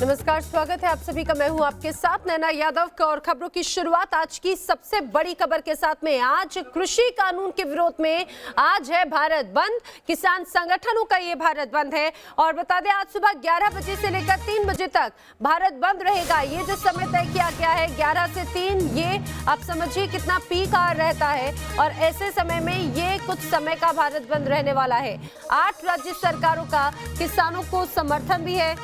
नमस्कार, स्वागत है आप सभी का। मैं हूं आपके साथ नैना यादव का और खबरों की शुरुआत आज की सबसे बड़ी खबर के साथ में। आज कृषि कानून के विरोध में आज है भारत बंद। किसान संगठनों का ये भारत बंद है और बता दें आज सुबह 11 बजे से लेकर 3 बजे तक भारत बंद रहेगा। ये जो समय तय किया गया है 11 से 3, ये आप समझिए कितना पीक आवर रहता है और ऐसे समय में ये कुछ समय का भारत बंद रहने वाला है। 8 राज्य सरकारों का किसानों को समर्थन भी है,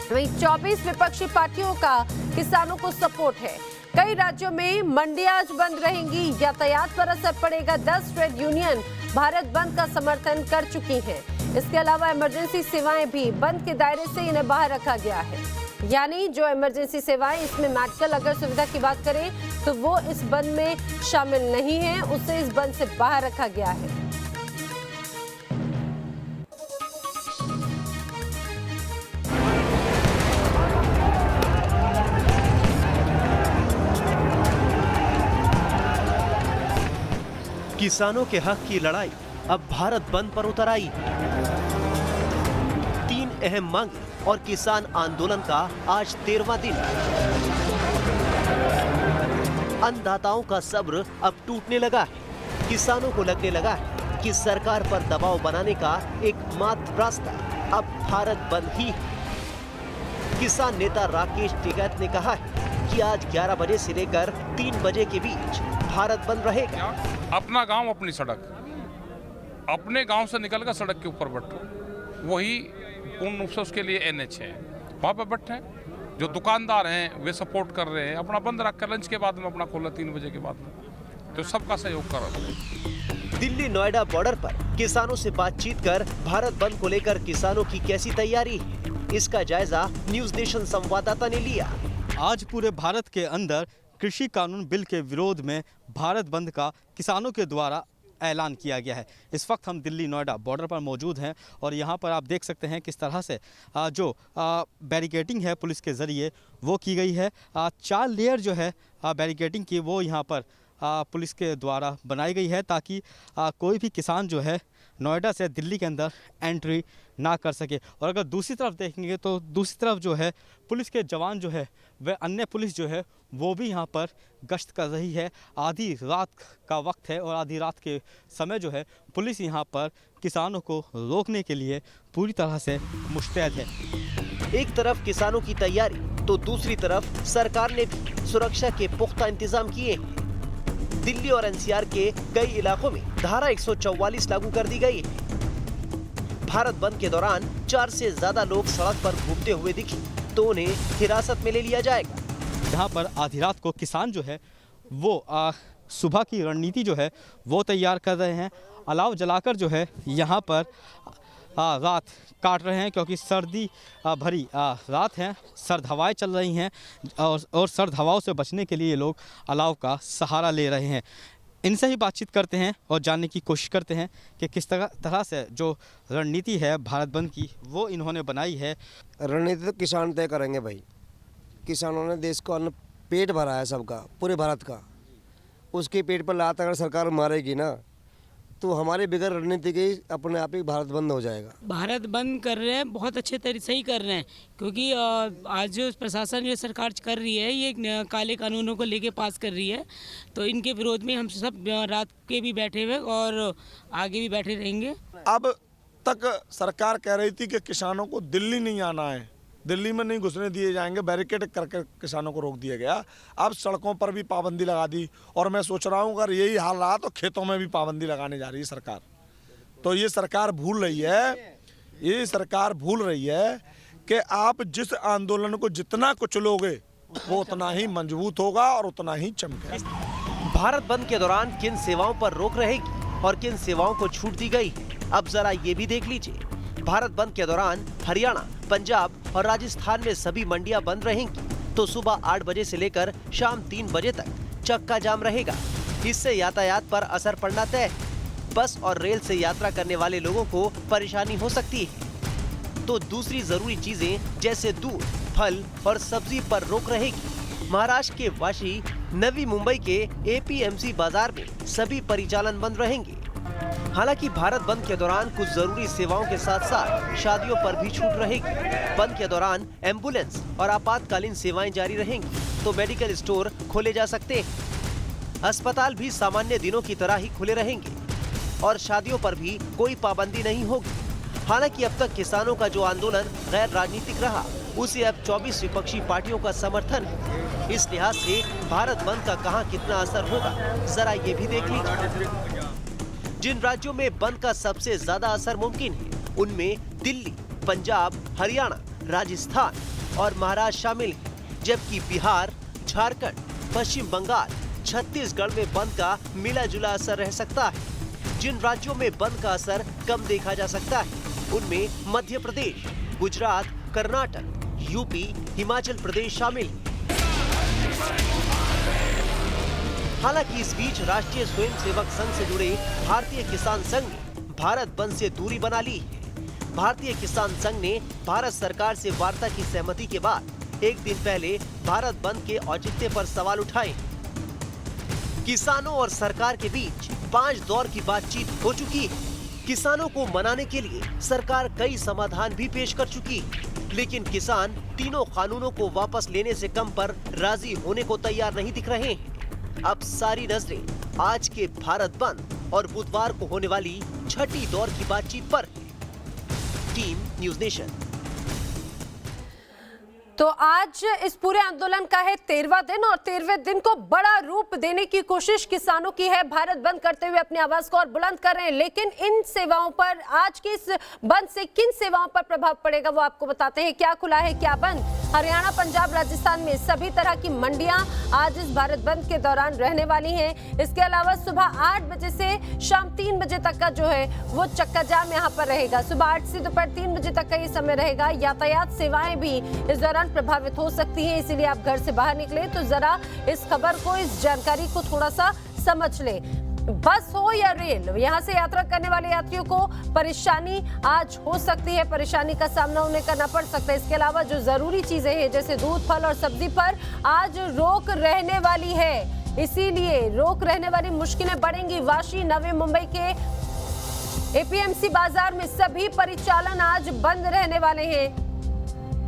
वहीं 24 विपक्षी पार्टियों का किसानों को सपोर्ट है। कई राज्यों में मंडियां आज बंद रहेंगी, यातायात पर असर पड़ेगा। 10 ट्रेड यूनियन भारत बंद का समर्थन कर चुकी हैं। इसके अलावा इमरजेंसी सेवाएं भी बंद के दायरे से इन्हें बाहर रखा गया है। यानी जो इमरजेंसी सेवाएं, इसमें मेडिकल अगर सुविधा की बात करें तो वो इस बंद में शामिल नहीं है, उसे इस बंद से बाहर रखा गया है। किसानों के हक की लड़ाई अब भारत बंद पर उतर आई। 3 अहम मांगे और किसान आंदोलन का आज 13वां दिन। अन्नदाताओं का सब्र अब टूटने लगा है। किसानों को लगने लगा है कि सरकार पर दबाव बनाने का एकमात्र रास्ता अब भारत बंद ही है। किसान नेता राकेश टिकैत ने कहा है कि आज 11 बजे से लेकर 3 बजे के बीच भारत बंद रहेगा। अपना गांव अपनी सड़क, अपने गांव से निकलकर सड़क के ऊपर बैठो, वही पूर्ण रूप से उसके लिए NH है। वहाँ पे बैठे जो दुकानदार हैं वे सपोर्ट कर रहे हैं, अपना बंद रख कर लंच के बाद में अपना खोला 3 बजे के बाद में, तो सबका सहयोग कर रहे हैं। दिल्ली नोएडा बॉर्डर पर किसानों से बातचीत कर भारत बंद को लेकर किसानों की कैसी तैयारी है, इसका जायजा न्यूज नेशन संवाददाता ने लिया। आज पूरे भारत के अंदर कृषि कानून बिल के विरोध में भारत बंद का किसानों के द्वारा ऐलान किया गया है। इस वक्त हम दिल्ली नोएडा बॉर्डर पर मौजूद हैं और यहाँ पर आप देख सकते हैं किस तरह से जो बैरिकेडिंग है पुलिस के ज़रिए वो की गई है। 4 लेयर जो है बैरिकेडिंग की वो यहाँ पर पुलिस के द्वारा बनाई गई है ताकि कोई भी किसान जो है नोएडा से दिल्ली के अंदर एंट्री ना कर सके। और अगर दूसरी तरफ देखेंगे तो दूसरी तरफ जो है पुलिस के जवान जो है वह अन्य पुलिस जो है वो भी यहाँ पर गश्त कर रही है। आधी रात का वक्त है और आधी रात के समय जो है पुलिस यहाँ पर किसानों को रोकने के लिए पूरी तरह से मुस्तैद है। एक तरफ किसानों की तैयारी तो दूसरी तरफ सरकार ने भी सुरक्षा के पुख्ता इंतजाम किए। दिल्ली और NCR के कई इलाकों में धारा 144 लागू कर दी गई है। भारत बंद के दौरान 4 से ज्यादा लोग सड़क पर घूमते हुए दिखे तो उन्हें हिरासत में ले लिया जाएगा। यहाँ पर आधी रात को किसान जो है वो सुबह की रणनीति जो है वो तैयार कर रहे हैं। अलाव जलाकर जो है यहाँ पर रात काट रहे हैं क्योंकि सर्दी भरी रात है, सर्द हवाएं चल रही हैं और सर्द हवाओं से बचने के लिए ये लोग अलाव का सहारा ले रहे हैं। इनसे ही बातचीत करते हैं और जानने की कोशिश करते हैं कि किस तरह से जो रणनीति है भारत बंद की वो इन्होंने बनाई है। रणनीति तो किसान तय करेंगे भाई। किसानों ने देश को अन्न पेट भरा है सबका, पूरे भारत का। उसके पेट पर लात अगर सरकार मारेगी ना तो हमारे बिगड़ रणनीति के अपने आप ही भारत बंद हो जाएगा। भारत बंद कर रहे हैं, बहुत अच्छे तरीके से ही कर रहे हैं क्योंकि आज जो प्रशासन जो सरकार कर रही है ये काले कानूनों को लेके पास कर रही है, तो इनके विरोध में हम सब रात के भी बैठे हुए और आगे भी बैठे रहेंगे। अब तक सरकार कह रही थी कि किसानों को दिल्ली नहीं आना है, दिल्ली में नहीं घुसने दिए जाएंगे, बैरिकेड करके किसानों को रोक दिया गया। अब सड़कों पर भी पाबंदी लगा दी और मैं सोच रहा हूँ अगर यही हाल रहा तो खेतों में भी पाबंदी लगाने जा रही है सरकार। तो ये सरकार भूल रही है कि आप जिस आंदोलन को जितना कुचलोगे वो उतना ही मजबूत होगा और उतना ही चमकेगा। भारत बंद के दौरान किन सेवाओं पर रोक रहेगी और किन सेवाओं को छूट दी गई, अब जरा ये भी देख लीजिए। भारत बंद के दौरान हरियाणा, पंजाब और राजस्थान में सभी मंडियां बंद रहेंगी तो सुबह 8 बजे से लेकर शाम 3 बजे तक चक्का जाम रहेगा। इससे यातायात पर असर पड़ना तय है। बस और रेल से यात्रा करने वाले लोगों को परेशानी हो सकती है तो दूसरी जरूरी चीजें जैसे दूध, फल और सब्जी पर रोक रहेगी। महाराष्ट्र के वाशी, नवी मुंबई के APMC बाजार में सभी परिचालन बंद रहेंगे। हालांकि भारत बंद के दौरान कुछ जरूरी सेवाओं के साथ साथ शादियों पर भी छूट रहेगी। बंद के दौरान एम्बुलेंस और आपातकालीन सेवाएं जारी रहेंगी, तो मेडिकल स्टोर खोले जा सकते हैं। अस्पताल भी सामान्य दिनों की तरह ही खुले रहेंगे और शादियों पर भी कोई पाबंदी नहीं होगी। हालांकि अब तक किसानों का जो आंदोलन गैर राजनीतिक रहा, उसे अब 24 विपक्षी पार्टियों का समर्थन है। इस लिहाज से भारत बंद का कहां कितना असर होगा, जरा ये भी देख लीजिए। जिन राज्यों में बंद का सबसे ज्यादा असर मुमकिन है, उनमें दिल्ली, पंजाब, हरियाणा, राजस्थान और महाराष्ट्र शामिल हैं, जबकि बिहार, झारखंड, पश्चिम बंगाल, छत्तीसगढ़ में बंद का मिला जुला असर रह सकता है। जिन राज्यों में बंद का असर कम देखा जा सकता है, उनमें मध्य प्रदेश, गुजरात, कर्नाटक, यूपी, हिमाचल प्रदेश शामिल हैं। हालांकि इस बीच राष्ट्रीय स्वयंसेवक संघ से जुड़े भारतीय किसान संघ ने भारत बंद से दूरी बना ली है। भारतीय किसान संघ ने भारत सरकार से वार्ता की सहमति के बाद एक दिन पहले भारत बंद के औचित्य पर सवाल उठाए। किसानों और सरकार के बीच 5 दौर की बातचीत हो चुकी है। किसानों को मनाने के लिए सरकार कई समाधान भी पेश कर चुकी है, लेकिन किसान तीनों कानूनों को वापस लेने से कम पर राजी होने को तैयार नहीं दिख रहे हैं। अब सारी नजरें आज के भारत बंद और बुधवार को होने वाली छठी दौर की बातचीत पर है। Team news nation. तो आज इस पूरे आंदोलन का है 13वां दिन और 13वें दिन को बड़ा रूप देने की कोशिश किसानों की है। भारत बंद करते हुए अपनी आवाज को और बुलंद कर रहे हैं, लेकिन इन सेवाओं पर, आज के इस बंद से किन सेवाओं पर प्रभाव पड़ेगा वो आपको बताते हैं। क्या खुला है, क्या बंद? हरियाणा, पंजाब, राजस्थान में सभी तरह की मंडियां आज इस भारत बंद के दौरान रहने वाली हैं। इसके अलावा सुबह 8 बजे से शाम 3 बजे तक का जो है वो चक्का जाम यहाँ पर रहेगा। सुबह 8 से दोपहर 3 बजे तक का ये समय रहेगा। यातायात सेवाएं भी इस दौरान प्रभावित हो सकती हैं, इसीलिए आप घर से बाहर निकले तो जरा इस खबर को, इस जानकारी को थोड़ा सा समझ लें। बस हो या रेल, यहाँ से यात्रा करने वाले यात्रियों को परेशानी आज हो सकती है, परेशानी का सामना उन्हें करना पड़ सकता है। इसके अलावा जो जरूरी चीजें हैं जैसे दूध, फल और सब्जी पर आज रोक रहने वाली है, इसीलिए रोक रहने वाली मुश्किलें बढ़ेंगी। वाशी, नवी मुंबई के एपीएमसी बाजार में सभी परिचालन आज बंद रहने वाले हैं।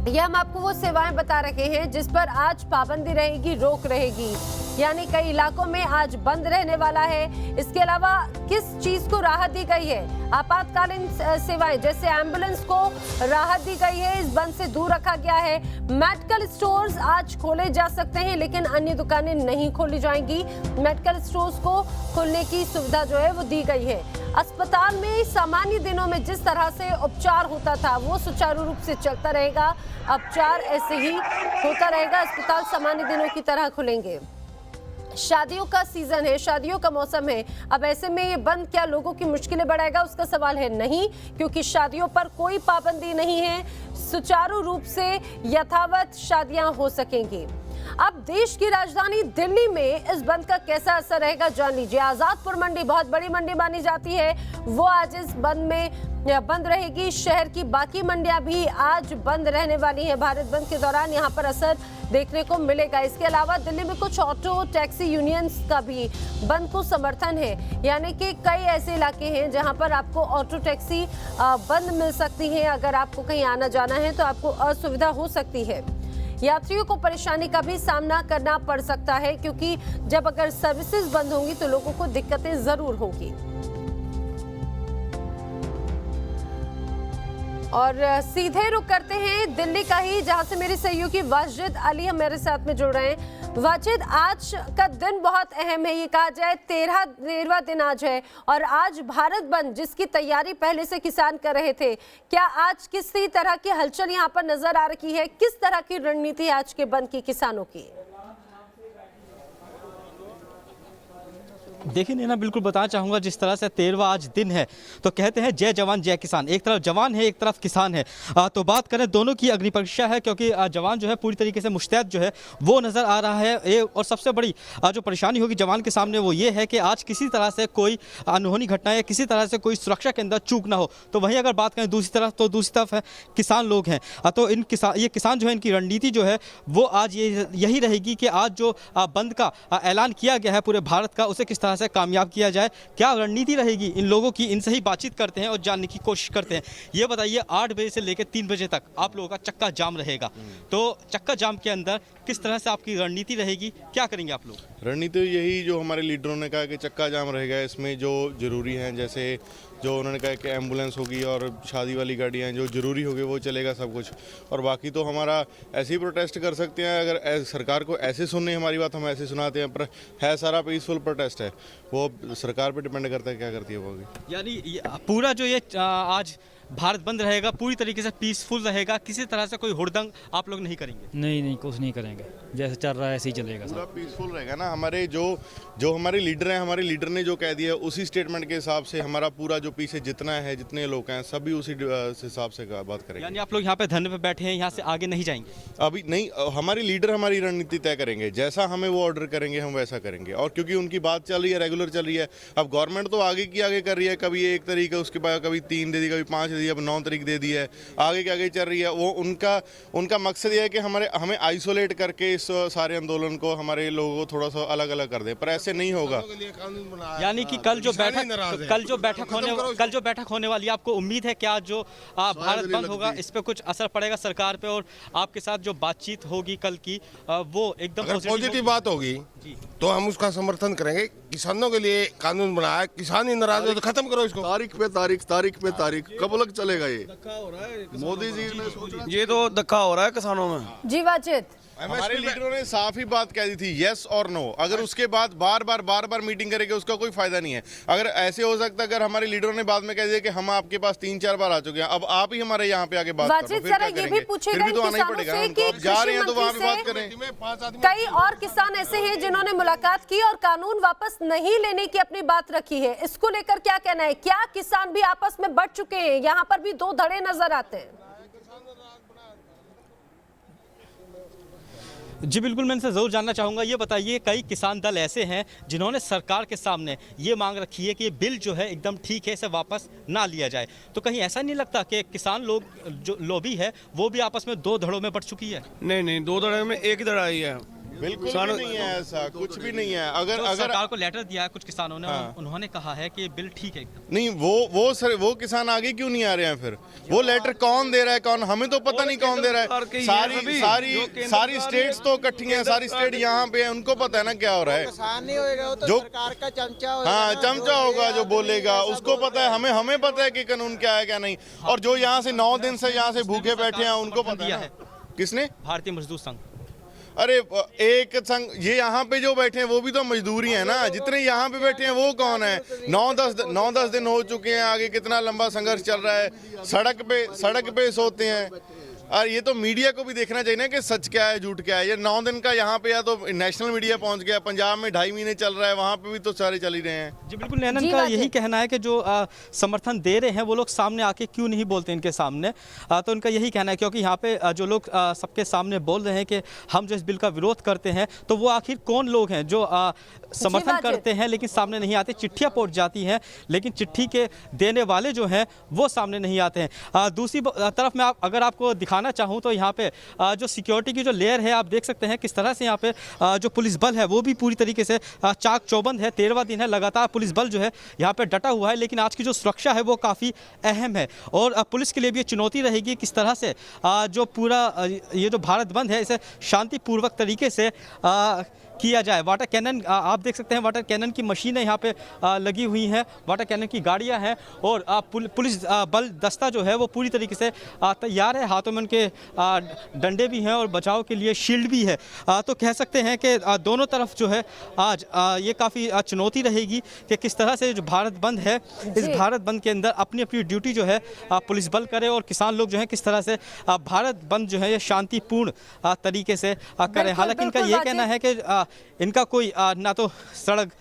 ये हम आपको वो सेवाएं बता रहे हैं जिस पर आज पाबंदी रहेगी, रोक रहेगी, यानी कई इलाकों में आज बंद रहने वाला है। इसके अलावा किस चीज को राहत दी गई है? आपातकालीन सेवाएं जैसे एम्बुलेंस को राहत दी गई है, इस बंद से दूर रखा गया है। मेडिकल स्टोर्स आज खोले जा सकते हैं, लेकिन अन्य दुकानें नहीं खोली जाएंगी। मेडिकल स्टोर्स को खोलने की सुविधा जो है वो दी गई है। अस्पताल में सामान्य दिनों में जिस तरह से उपचार होता था वो सुचारू रूप से चलता रहेगा, उपचार ऐसे ही होता रहेगा। अस्पताल सामान्य दिनों की तरह खुलेंगे। शादियों का सीजन है, शादियों का मौसम है, अब ऐसे में ये बंद क्या लोगों की मुश्किलें बढ़ाएगा? उसका सवाल है नहीं, क्योंकि शादियों पर कोई पाबंदी नहीं है, सुचारू रूप से यथावत शादियां हो सकेंगी। अब देश की राजधानी दिल्ली में इस बंद का कैसा असर रहेगा जान लीजिए। आजादपुर मंडी बहुत बड़ी मंडी मानी जाती है, वो आज इस बंद में बंद रहेगी। शहर की बाकी मंडियां भी आज बंद रहने वाली हैं। भारत बंद के दौरान यहां पर असर देखने को मिलेगा। इसके अलावा दिल्ली में कुछ ऑटो टैक्सी यूनियंस का भी बंद को समर्थन है, यानी कि कई ऐसे इलाके हैं जहां पर आपको ऑटो टैक्सी बंद मिल सकती है। अगर आपको कहीं आना जाना है तो आपको असुविधा हो सकती है। यात्रियों को परेशानी का भी सामना करना पड़ सकता है, क्योंकि जब अगर सर्विसेज बंद होंगी तो लोगों को दिक्कतें जरूर होंगी। और सीधे रुक करते हैं दिल्ली का ही, जहां से मेरे सहयोगी वाजिद अली हम मेरे साथ में जुड़ रहे हैं। वाजिद, आज का दिन बहुत अहम है, ये कहा जाए 13वां दिन आज है और आज भारत बंद जिसकी तैयारी पहले से किसान कर रहे थे, क्या आज किसी तरह की हलचल यहाँ पर नजर आ रही है? किस तरह की रणनीति आज के बंद की किसानों की? देखिए नैना, बिल्कुल बताना चाहूँगा, जिस तरह से 13वां आज दिन है तो कहते हैं जय जवान जय किसान। एक तरफ जवान है, एक तरफ किसान है, तो बात करें दोनों की अग्नि परीक्षा है, क्योंकि जवान जो है पूरी तरीके से मुस्तैद जो है वो नज़र आ रहा है। और सबसे बड़ी जो परेशानी होगी जवान के सामने वो ये है कि आज किसी तरह से कोई अनहोनी घटना या किसी तरह से कोई सुरक्षा के अंदर चूक ना हो। तो वहीं अगर बात करें दूसरी तरफ, तो दूसरी तरफ है किसान लोग हैं। तो ये किसान जो है, इनकी रणनीति जो है वो आज यही रहेगी कि आज जो बंद का ऐलान किया गया है पूरे भारत का, उसे किस तरह तरह से कामयाब किया जाए, क्या रणनीति रहेगी इन लोगों की, इनसे ही बातचीत करते हैं और जानने की कोशिश करते हैं। ये बताइए 8 बजे से लेकर 3 बजे तक आप लोगों का चक्का जाम रहेगा, तो चक्का जाम के अंदर किस तरह से आपकी रणनीति रहेगी, क्या करेंगे आप लोग? रणनीति यही जो हमारे लीडरों ने कहा कि चक्का जाम रहेगा, इसमें जो ज़रूरी हैं, जैसे जो उन्होंने कहा कि एम्बुलेंस होगी और शादी वाली गाड़ियाँ जो ज़रूरी होगी वो चलेगा सब कुछ, और बाकी तो हमारा ऐसे ही प्रोटेस्ट कर सकते हैं। अगर सरकार को ऐसे सुननी हमारी बात हम ऐसे सुनाते हैं, पर है सारा पीसफुल प्रोटेस्ट है, वो सरकार पे डिपेंड करता है क्या करती है वो। यानी पूरा जो ये आज भारत बंद रहेगा पूरी तरीके से पीसफुल रहेगा, किसी तरह से कोई हुड़दंग आप लोग नहीं करेंगे? नहीं, कुछ नहीं करेंगे, जैसे चल रहा है ऐसे ही चलेगा, पूरा पीसफुल रहेगा ना। हमारे जो हमारे लीडर हैं, हमारे लीडर ने जो कह दिया है उसी स्टेटमेंट के हिसाब से हमारा पूरा जो पीछे जितना है, जितने लोग हैं, सभी उसी हिसाब से बात करेंगे। यानी आप लोग यहाँ पे धरने पे बैठे हैं, यहाँ से आगे नहीं जाएंगे? अभी नहीं, हमारे लीडर हमारी रणनीति तय करेंगे, जैसा हमें वो ऑर्डर करेंगे हम वैसा करेंगे, और क्योंकि उनकी बात चल रही है, रेगुलर चल रही है। अब गवर्नमेंट तो आगे की आगे कर रही है, कभी 1 तारीख है, उसके बाद कभी 3 दे दी, कभी 5 दे दी, अब 9 तारीख दे दी है, आगे के आगे चल रही है। वो उनका मकसद ये है कि हमें आइसोलेट करके इस सारे आंदोलन को, हमारे लोगों को थोड़ा सा अलग अलग कर दें, पर ऐसे नहीं होगा। यानी कि कल जो बैठक होने वाली है, आपको उम्मीद है क्या जो भारत बंद होगा इस पे कुछ असर पड़ेगा सरकार पे, और आपके साथ जो बातचीत होगी कल की वो एकदम पॉजिटिव बात होगी तो हम उसका समर्थन करेंगे। किसानों के लिए कानून बनाया है, किसान ही नाराज हो तो खत्म करो इसको। तारीख पे तारीख कब तक चलेगा ये? मोदी जी ने सोचा, ये तो धक्का हो रहा है किसानों में। जी वाजिद, हमारे लीडरों ने साफ ही बात कह दी थी, यस और नो। अगर उसके बाद बार बार मीटिंग करेंगे उसका कोई फायदा नहीं है। अगर ऐसे हो सकता है, अगर हमारे लीडरों ने बाद में कह दिया कि हम आपके पास 3-4 बार आ चुके हैं, अब आप ही हमारे यहाँ पे आके बात करो, फिर क्या करेंगे? फिर भी तो आना ही पड़ेगा ना उनको। आप जा रहे हैं तो वहाँ पे बात करें। कई और किसान ऐसे हैं जिन्होंने मुलाकात की और कानून वापस नहीं लेने की अपनी बात रखी है, इसको लेकर क्या कहना है? क्या किसान भी आपस में बढ़ चुके हैं? यहाँ पर भी 2 धड़े नजर आते हैं। जी बिल्कुल, मैं इनसे ज़रूर जानना चाहूँगा, ये बताइए कई किसान दल ऐसे हैं जिन्होंने सरकार के सामने ये मांग रखी है कि ये बिल जो है एकदम ठीक है, इसे वापस ना लिया जाए, तो कहीं ऐसा नहीं लगता कि किसान लोग जो लॉबी है वो भी आपस में 2 धड़ों में बढ़ चुकी है? नहीं, 2 धड़े में एक ही धड़ा ही है। बिल्कुल भी नहीं है ऐसा, कुछ भी नहीं है। अगर सरकार को लेटर दिया है कुछ किसानों ने, उन्होंने कहा है कि बिल ठीक है एकदम। नहीं, वो किसान आगे क्यों नहीं आ रहे हैं? फिर वो लेटर कौन दे रहा है, कौन, हमें तो पता नहीं कौन दे रहा है। सारी स्टेट्स तो इकट्ठी हैं, सारी स्टेट यहाँ पे है, उनको पता है ना क्या हो रहा है। किसान नहीं होएगा वो तो जो सरकार का चमचा होगा। हाँ, चमचा होगा जो बोलेगा, उसको पता है। हमें पता है कि कानून क्या है क्या नहीं। और जो यहाँ से 9 दिन से यहाँ से भूखे बैठे हैं उनको पता है। किसने? भारतीय मजदूर संघ। अरे एक संघ, ये यहाँ पे जो बैठे हैं वो भी तो मजदूरी है ना। जितने यहाँ पे बैठे हैं वो कौन है? 9-10 दिन हो चुके हैं, आगे कितना लंबा संघर्ष चल रहा है। सड़क पे सोते हैं। और ये तो मीडिया को भी देखना चाहिए ना कि सच क्या है झूठ क्या है। ये 9 दिन का यहाँ पे या तो नेशनल मीडिया पहुँच गया, पंजाब में 2.5 महीने चल रहा है, वहाँ पे भी तो सारे चल ही रहे हैं। जी बिल्कुल, नैनन का यही कहना है कि जो समर्थन दे रहे हैं वो लोग सामने आके क्यों नहीं बोलते इनके सामने, तो उनका यही कहना है क्योंकि यहाँ पे जो लोग सबके सामने बोल रहे हैं कि हम जो इस बिल का विरोध करते हैं, तो वो आखिर कौन लोग हैं जो समर्थन करते हैं लेकिन सामने नहीं आते। चिट्ठियाँ पहुँच जाती हैं लेकिन चिट्ठी के देने वाले जो हैं वो सामने नहीं आते हैं। दूसरी तरफ मैं अगर आपको दिखाना चाहूँ तो यहाँ पे जो सिक्योरिटी की जो लेयर है आप देख सकते हैं किस तरह से यहाँ पे जो पुलिस बल है वो भी पूरी तरीके से चाक चौबंद है। 13वां दिन है, लगातार पुलिस बल जो है यहाँ पे डटा हुआ है, लेकिन आज की जो सुरक्षा है वो काफ़ी अहम है और पुलिस के लिए भी ये चुनौती रहेगी किस तरह से जो पूरा ये जो भारत बंद है इसे शांतिपूर्वक तरीके से किया जाए। वाटर कैनन आप देख सकते हैं, वाटर कैनन की मशीनें यहाँ पे लगी हुई हैं, वाटर कैनन की गाड़ियाँ हैं और पुलिस बल दस्ता जो है वो पूरी तरीके से तैयार है। हाथों में उनके डंडे भी हैं और बचाव के लिए शील्ड भी है। तो कह सकते हैं कि दोनों तरफ जो है आज ये काफ़ी चुनौती रहेगी कि किस तरह से जो भारत बंद है, इस भारत बंद के अंदर अपनी अपनी ड्यूटी जो है पुलिस बल करे और किसान लोग जो है किस तरह से भारत बंद जो है ये शांतिपूर्ण तरीके से करें। हालांकि इनका ये कहना है कि इनका कोई ना तो सड़क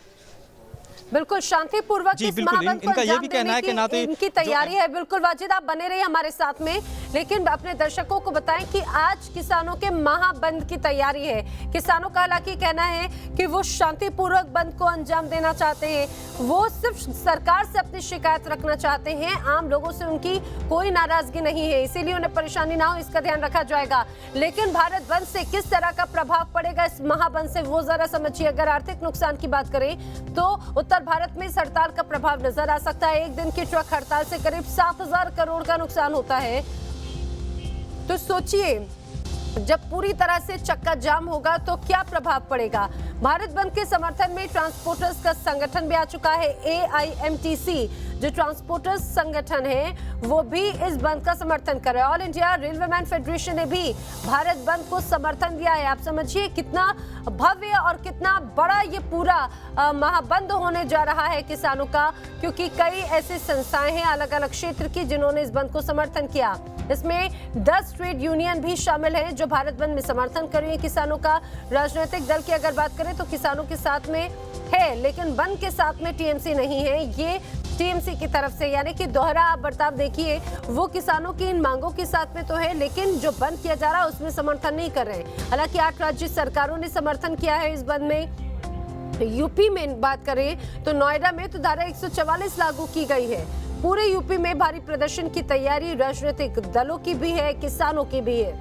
बिल्कुल शांतिपूर्वक जी बिल्कुल, इनका ये भी कहना है कि ना तो इनकी तैयारी है। बिल्कुल वाजिद, आप बने रहिए हमारे साथ में। लेकिन अपने दर्शकों को बताएं कि आज किसानों के महाबंद की तैयारी है। किसानों का हालांकि कहना है कि वो शांतिपूर्वक बंद को अंजाम देना चाहते हैं, वो सिर्फ सरकार से अपनी शिकायत रखना चाहते हैं, आम लोगों से उनकी कोई नाराजगी नहीं है, इसीलिए उन्हें परेशानी ना हो इसका ध्यान रखा जाएगा। लेकिन भारत बंद से किस तरह का प्रभाव पड़ेगा इस महाबंद से, वो जरा समझिए। अगर आर्थिक नुकसान की बात करें तो उत्तर भारत में इस हड़ताल का प्रभाव नजर आ सकता है। एक दिन की ट्रक हड़ताल से करीब 7,000 करोड़ का नुकसान होता है। तो सोचिए जब पूरी तरह से चक्का जाम होगा तो क्या प्रभाव पड़ेगा। भारत बंद के समर्थन में ट्रांसपोर्टर्स का संगठन भी आ चुका है। AIMTC जो ट्रांसपोर्टर्स संगठन है वो भी इस बंद का समर्थन कर रहा है। ऑल इंडिया रेलवेमैन फेडरेशन ने भी भारत बंद को समर्थन दिया है। आप समझिए कितना भव्य और कितना बड़ा ये पूरा महाबंद होने जा रहा है किसानों का, क्योंकि कई ऐसी संस्थाएं हैं अलग अलग क्षेत्र की जिन्होंने इस बंद को समर्थन किया। इसमें 10 ट्रेड यूनियन भी शामिल हैं जो भारत बंद में समर्थन कर रही है किसानों का। राजनीतिक दल की अगर बात करें तो किसानों के साथ में है, लेकिन बंद के साथ में TMC नहीं है। ये TMC की तरफ से, यानी कि दोहरा बर्ताव देखिए, वो किसानों की इन मांगों के साथ में तो है लेकिन जो बंद किया जा रहा है उसमें समर्थन नहीं कर रहे। हालांकि 8 राज्य सरकारों ने समर्थन किया है इस बंद में। यूपी में बात करें तो नोएडा में तो धारा 144 लागू की गई है। पूरे यूपी में भारी प्रदर्शन की तैयारी राजनीतिक दलों की भी है, किसानों की भी है।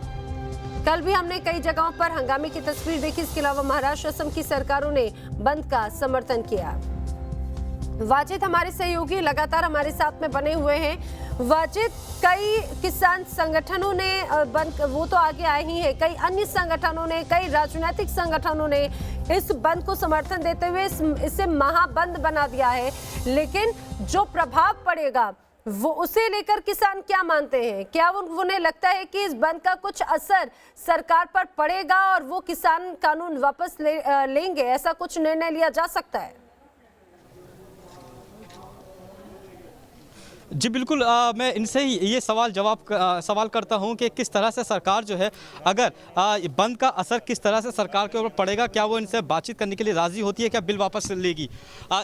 कल भी हमने कई जगहों पर हंगामे की तस्वीर देखी। इसके अलावा महाराष्ट्र, असम की सरकारों ने बंद का समर्थन किया। वाजिद हमारे सहयोगी लगातार हमारे साथ में बने हुए हैं। वाजिद, कई किसान संगठनों ने बंद, वो तो आगे आए ही हैं, कई अन्य संगठनों ने, कई राजनीतिक संगठनों ने इस बंद को समर्थन देते हुए इसे महाबंद बना दिया है, लेकिन जो प्रभाव पड़ेगा वो उसे लेकर किसान क्या मानते हैं? क्या उन्हें लगता है कि इस बंद का कुछ असर सरकार पर पड़ेगा और वो किसान कानून वापस लेंगे? ऐसा कुछ निर्णय लिया जा सकता है? जी बिल्कुल, मैं इनसे ही ये सवाल करता हूं कि किस तरह से सरकार जो है, अगर बंद का असर किस तरह से सरकार के ऊपर पड़ेगा, क्या वो इनसे बातचीत करने के लिए राज़ी होती है, क्या बिल वापस लेगी?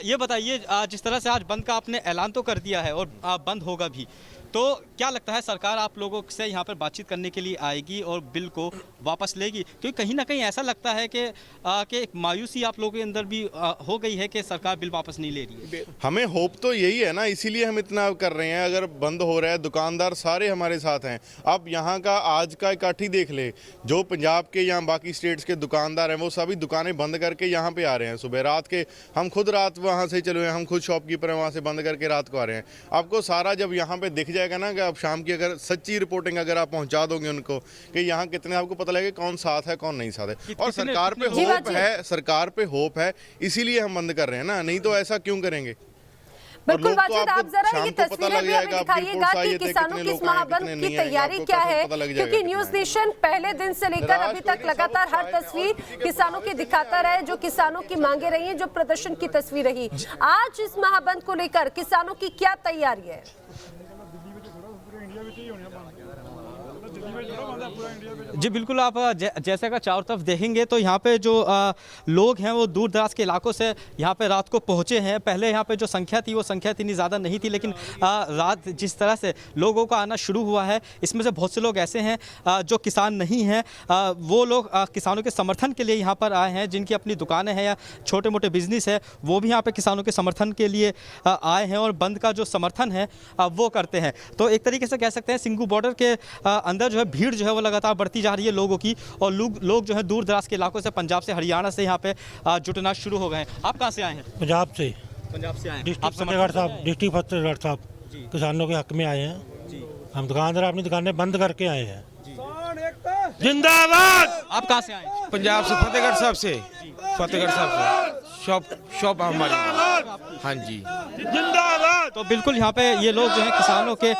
ये बताइए, जिस तरह से आज बंद का आपने ऐलान तो कर दिया है और बंद होगा भी, तो क्या लगता है सरकार आप लोगों से यहाँ पर बातचीत करने के लिए आएगी और बिल को वापस लेगी? क्योंकि कहीं ना कहीं ऐसा लगता है कि एक मायूसी आप लोगों के अंदर भी हो गई है कि सरकार बिल वापस नहीं ले रही है। हमें होप तो यही है ना, इसीलिए हम इतना कर रहे हैं। अगर बंद हो रहा है, दुकानदार सारे हमारे साथ हैं। अब यहाँ का आज का इकट्ठी देख ले, जो पंजाब के या बाकी स्टेट्स के दुकानदार हैं वो सभी दुकानें बंद करके यहाँ पे आ रहे हैं। सुबह रात के हम खुद रात वहाँ से चले हुए हैं, हम खुद शॉपकीपर हैं, वहाँ से बंद करके रात को आ रहे हैं। आपको सारा जब यहाँ पे दिख जाएगा ना कि आप शाम की अगर सच्ची रिपोर्टिंग अगर आप पहुंचा दोगे उनको कि यहाँ कितने, आपको पता लगेगा कौन साथ है कौन नहीं साथ है। और सरकार पे होप है, सरकार पे होप है, इसीलिए हम बंद कर रहे हैं ना, नहीं तो ऐसा क्यों करेंगे? बिल्कुल वाजिद, आप जरा ये तस्वीरें भी हमें दिखाइएगा कि किसानों की इस महाबंद की तैयारी क्या है, क्योंकि न्यूज़ नेशन पहले दिन से लेकर अभी तक लगातार हर तस्वीर किसानों की दिखाता रहे, जो किसानों की मांगे रही हैं, जो प्रदर्शन की तस्वीर रही। आज इस महाबंद को लेकर किसानों की क्या तैयारी है? जी बिल्कुल, आप जैसे अगर चारों तरफ देखेंगे तो यहाँ पे जो लोग हैं वो दूर दराज के इलाकों से यहाँ पे रात को पहुँचे हैं। पहले यहाँ पे जो संख्या थी वो संख्या इतनी ज़्यादा नहीं थी, लेकिन रात जिस तरह से लोगों का आना शुरू हुआ है, इसमें से बहुत से लोग ऐसे हैं जो किसान नहीं हैं। वो लोग किसानों के समर्थन के लिए यहाँ पर आए हैं, जिनकी अपनी दुकानें हैं या छोटे मोटे बिजनेस है, वो भी यहाँ पर किसानों के समर्थन के लिए आए हैं और बंद का जो समर्थन है वो करते हैं। तो एक तरीके से कह सकते हैं सिंघू बॉर्डर के अंदर जो है भीड़ जो है वो लगातार बढ़ती जा रही है लोगों की, और लोग जो है दूर दराज के इलाकों से, पंजाब से, हरियाणा से यहाँ पे जुटना शुरू हो गए हैं। आप कहाँ से आए हैं? पंजाब से आए हैं। डिस्ट्रिक्ट फतेहगढ़ साहब किसानों के हक में आए हैं। हम दुकानदार अपनी दुकानें बंद करके आए हैं। जिंदाबाद। आप कहाँ से आए हैं? पंजाब से, फतेहगढ़ साहब से। शॉप हमारी। हाँ जी, जिंदाबाद। तो बिल्कुल यहाँ पे ये लोग जो है किसानों के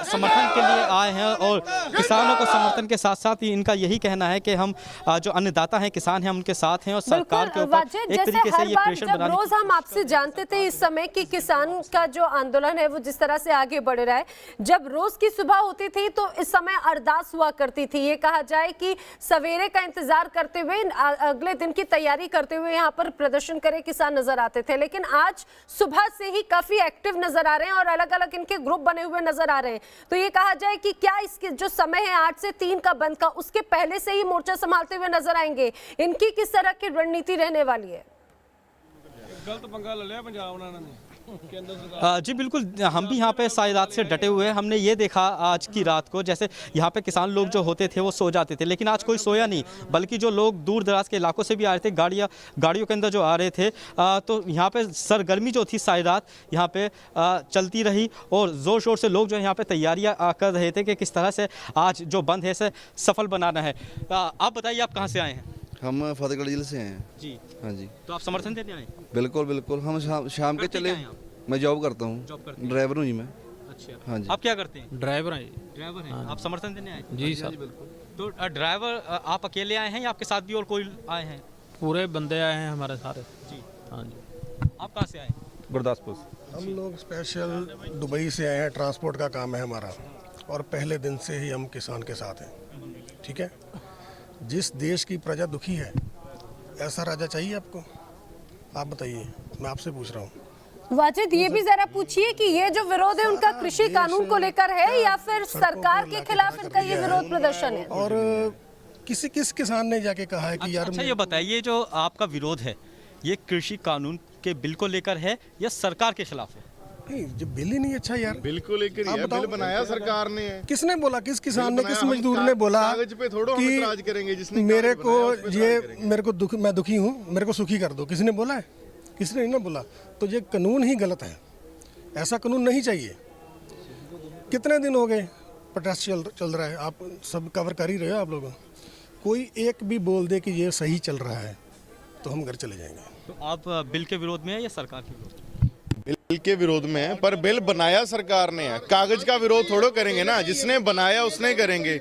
समर्थन के लिए आए हैं, और किसानों को समर्थन के साथ साथ ही इनका यही कहना है कि हम जो अन्नदाता हैं, किसान हैं, उनके साथ हैं और सरकार के ऊपर एक तरीके से ये प्रेशर बनाने। रोज हम आपसे जानते थे इस समय कि किसान का जो आंदोलन है वो जिस तरह से आगे बढ़ रहा है, जब रोज की सुबह होती थी तो इस समय अरदास हुआ करती थी। ये कहा जाए कि सवेरे का इंतजार करते हुए, अगले दिन की तैयारी करते हुए यहाँ पर प्रदर्शन करे किसान नजर आते थे, लेकिन आज सुबह से ही काफी एक्टिव नजर आ रहे हैं और अलग अलग इनके ग्रुप बने हुए नजर आ रहे हैं। तो ये कहा जाए कि क्या इसके जो समय है 8 से 3 का बंद का, उसके पहले से ही मोर्चा संभालते हुए नजर आएंगे? इनकी किस तरह की रणनीति रहने वाली है? गलत पंगा ले लिया पंजाब ने। जी बिल्कुल, हम भी यहाँ पे सारी रात से डटे हुए हैं। हमने ये देखा आज की रात को, जैसे यहाँ पे किसान लोग जो होते थे वो सो जाते थे, लेकिन आज कोई सोया नहीं, बल्कि जो लोग दूर दराज के इलाकों से भी आ रहे थे, गाड़ियों के अंदर जो आ रहे थे, तो यहाँ पे सरगर्मी जो थी सारी रात यहाँ पे चलती रही और ज़ोर शोर से लोग जो है यहाँ पे तैयारियाँ कर रहे थे कि किस तरह से आज जो बंद है इसे सफल बनाना है। आप बताइए, आप कहाँ से आए हैं? हम फतेहगढ़ जिले से हैं जी। हाँ जी। तो आप समर्थन देने आए? बिल्कुल बिल्कुल, हम शाम के चले। मैं जॉब करता हूँ, ड्राइवर हूँ जी मैं। अच्छा, हाँ जी। आप क्या करते हैं? ड्राइवर हैं। ड्राइवर हैं। आप समर्थन देने आए? जी सर। तो ड्राइवर आप अकेले आए हैं या आपके साथ भी और कोई आए हैं? पूरे बंदे आए हैं हमारे सारे। जी। हाँ जी। आप कहाँ से आए? गुरदासपुर। हम लोग स्पेशल दुबई से आए हैं, ट्रांसपोर्ट का काम है हमारा, और पहले दिन से ही हम किसान के साथ हैं। ठीक है, जिस देश की प्रजा दुखी है ऐसा राजा चाहिए आपको? आप बताइए, मैं आपसे पूछ रहा हूँ। वाजिद, ये भी जरा पूछिए कि ये जो विरोध है उनका कृषि कानून को लेकर है या फिर सरकार के खिलाफ इनका ये विरोध प्रदर्शन है? और किस किसान ने जाके कहा है कि यार अच्छा, ये बताइए, जो आपका विरोध है ये कृषि कानून के बिल को लेकर है या सरकार के खिलाफ है? नहीं, जो बिल ही नहीं अच्छा यार। बिल को लेकर ही है, बिल बनाया सरकार ने। किसने बोला? किस किसान ने, किस मजदूर ने बोला कागज पे थोड़ा हम इतराज करेंगे? जिसने मेरे को दुख, मैं दुखी हूँ, मेरे को सुखी कर दो, किसी ने बोला है? किसी ने नहीं बोला। तो ये कानून ही गलत है, ऐसा कानून नहीं चाहिए। कितने दिन हो गए प्रोटेस्ट चल रहा है, आप सब कवर कर ही रहे हो आप लोग। कोई एक भी बोल दे कि ये सही चल रहा है तो हम घर चले जाएंगे। तो आप बिल के विरोध में है या सरकार के विरोध में? बिल के विरोध में है, पर बिल बनाया सरकार ने है। कागज का विरोध थोड़ो करेंगे ना, जिसने बनाया उसने करेंगे।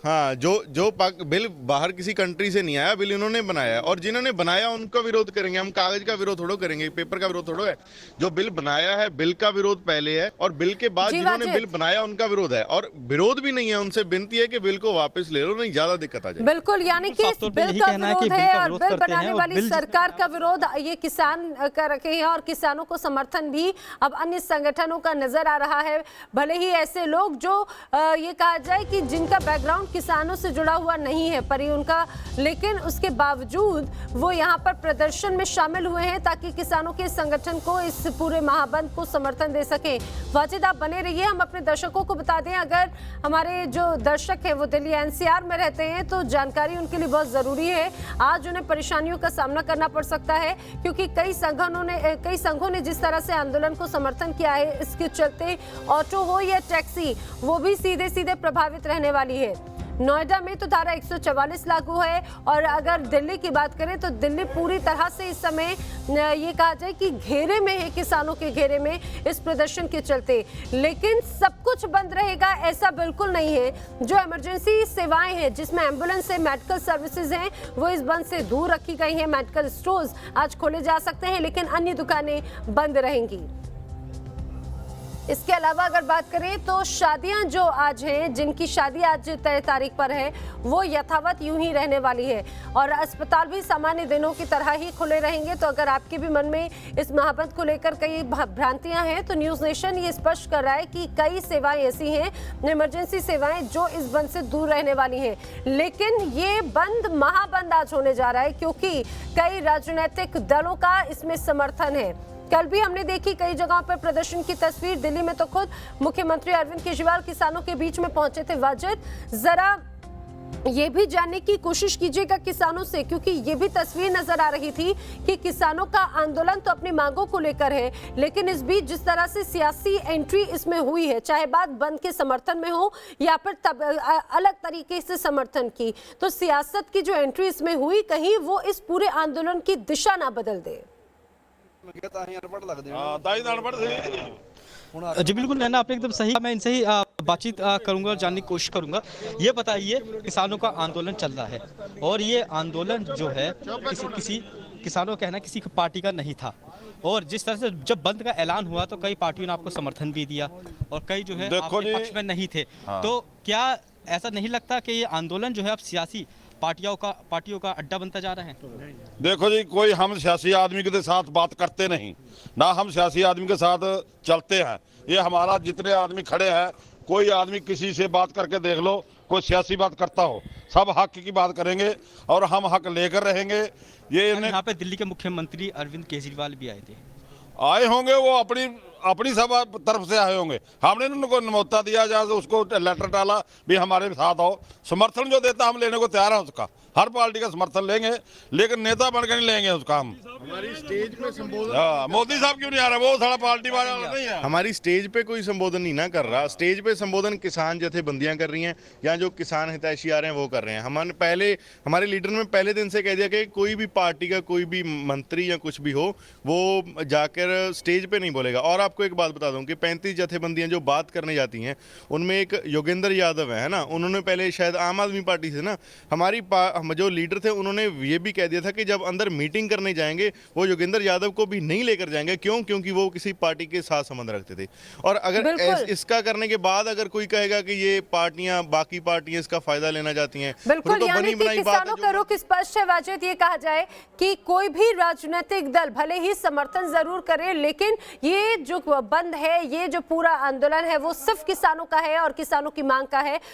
जो बिल बाहर किसी कंट्री से नहीं आया, बिल इन्होंने बनाया, और जिन्होंने बनाया उनका विरोध करेंगे हम। कागज का विरोध थोड़ो करेंगे, पेपर का विरोध थोड़ो है। जो बिल बनाया है, बिल का विरोध पहले है, और बिल के बाद जिन्होंने बिल बनाया उनका विरोध है। और विरोध भी नहीं है, उनसे विनती है कि बिल को वापस ले लो, नहीं ज्यादा दिक्कत आ जाए। बिल्कुल, यानी कि इस बिल का विरोध है और बिल बनाने वाली सरकार का विरोध ये किसान कर रखे हैं, और किसानों को समर्थन भी अब अन्य संगठनों का नजर आ रहा है। भले ही ऐसे लोग जो ये कहा जाए कि जिनका बैकग्राउंड किसानों से जुड़ा हुआ नहीं है पर उनका, लेकिन उसके बावजूद वो यहाँ पर प्रदर्शन में शामिल हुए हैं ताकि किसानों के संगठन को इस पूरे महाबंद को समर्थन दे सके। वाजिद, आप बने रहिए। हम अपने दर्शकों को बता दें, अगर हमारे जो दर्शक हैं वो दिल्ली एनसीआर में रहते हैं तो जानकारी उनके लिए बहुत जरूरी है। आज उन्हें परेशानियों का सामना करना पड़ सकता है क्योंकि कई संघों ने जिस तरह से आंदोलन को समर्थन किया है, इसके चलते ऑटो हो या टैक्सी, वो भी सीधे सीधे प्रभावित रहने वाली है। नोएडा में तो धारा 144 लागू है, और अगर दिल्ली की बात करें तो दिल्ली पूरी तरह से इस समय ये कहा जाए कि घेरे में है, किसानों के घेरे में इस प्रदर्शन के चलते। लेकिन सब कुछ बंद रहेगा ऐसा बिल्कुल नहीं है। जो इमरजेंसी सेवाएं हैं, जिसमें एम्बुलेंस है, मेडिकल सर्विसेज हैं, वो इस बंद से दूर रखी गई हैं। मेडिकल स्टोर्स आज खोले जा सकते हैं, लेकिन अन्य दुकानें बंद रहेंगी। इसके अलावा अगर बात करें तो शादियां जो आज हैं, जिनकी शादी आज तय तारीख पर है, वो यथावत यूं ही रहने वाली है, और अस्पताल भी सामान्य दिनों की तरह ही खुले रहेंगे। तो अगर आपके भी मन में इस महाबंद को लेकर कई भ्रांतियां हैं तो न्यूज़ नेशन ये स्पष्ट कर रहा है कि कई सेवाएं ऐसी हैं, इमरजेंसी सेवाएं, जो इस बंद से दूर रहने वाली हैं। लेकिन ये बंद महाबंद आज होने जा रहा है क्योंकि कई राजनीतिक दलों का इसमें समर्थन है। कल भी हमने देखी कई जगहों पर प्रदर्शन की तस्वीर। दिल्ली में तो खुद मुख्यमंत्री अरविंद केजरीवाल किसानों के बीच में पहुंचे थे। वाजिद, जरा ये भी जानने की कोशिश कीजिएगा किसानों से, क्योंकि ये भी तस्वीर नजर आ रही थी कि किसानों का आंदोलन तो अपनी मांगों को लेकर है, लेकिन इस बीच जिस तरह से सियासी एंट्री इसमें हुई है, चाहे बात बंद के समर्थन में हो या फिर अलग तरीके से समर्थन की, तो सियासत की जो एंट्री इसमें हुई, कहीं वो इस पूरे आंदोलन की दिशा ना बदल दे। जी बिल्कुल नैना, आपने एकदम सही। मैं इनसे ही बातचीत करूंगा और जानने की कोशिश करूंगा। ये बताइए, किसानों का आंदोलन चल रहा है और ये आंदोलन जो है किसी किसानों का कहना किसी पार्टी का नहीं था, और जिस तरह से जब बंद का ऐलान हुआ तो कई पार्टियों ने आपको समर्थन भी दिया और कई जो है आपके पक्ष में नहीं थे। तो क्या ऐसा नहीं लगता कि ये आंदोलन जो है अब सियासी पार्टियों का अड्डा बनता जा रहा है? देखो जी, कोई हम सियासी आदमी के साथ बात करते नहीं, ना हम सियासी आदमी के साथ चलते हैं, ये हमारा जितने आदमी खड़े हैं, कोई आदमी किसी से बात करके देख लो, कोई सियासी बात करता हो, सब हक की बात करेंगे और हम हक लेकर रहेंगे। ये यहाँ पे दिल्ली के मुख्यमंत्री अरविंद केजरीवाल भी आए थे। आए होंगे, वो अपनी सब तरफ से आए होंगे। हमने उनको न्योता दिया, जहाँ से उसको लेटर डाला भी हमारे साथ आओ। समर्थन जो देता हम लेने को तैयार हैं उसका, हर पार्टी का समर्थन लेंगे, लेकिन नेता बनकर नहीं लेंगे उसका हम। हमारी स्टेज पे संबोधन मोदी साहब क्यों नहीं आ रहा? वो सारा पार्टी वाला नहीं है। हमारी स्टेज पे कोई संबोधन नहीं ना कर रहा। स्टेज पे संबोधन किसान जथेबंदियां कर रही हैं या जो किसान हितैषी आ रहे हैं वो कर रहे हैं। हमारे लीडर ने पहले दिन से कह दिया कि कोई भी पार्टी का कोई भी मंत्री या कुछ भी हो वो जाकर स्टेज पे नहीं बोलेगा। और आपको एक बात बता दूं कि 35 जथेबंदियां जो बात करने जाती हैं उनमें एक योगेंद्र यादव है ना, उन्होंने पहले शायद आम आदमी पार्टी से ना, हमारी जो लीडर थे उन्होंने ये भी कह दिया था कि जब अंदर मीटिंग करने जाएंगे वो योगेंद्र यादव को भी नहीं लेकर जाएंगे। क्यों? क्योंकि वो किसी पार्टी के साथ संबंध रखते थे। और अगर इसका करने के बाद अगर कोई कहेगा कि ये पार्टियां, बाकी पार्टियां इसका फायदा लेना चाहती हैं, बिल्कुल, तो यानी कि किसानों का रुख स्पष्ट है। वाजिद, ये कहा जाए कि कोई भी राजनीतिक दल भले ही समर्थन जरूर करे, लेकिन ये जो बंद है, ये जो पूरा आंदोलन है वो सिर्फ किसानों का है और किसानों की मांग का है।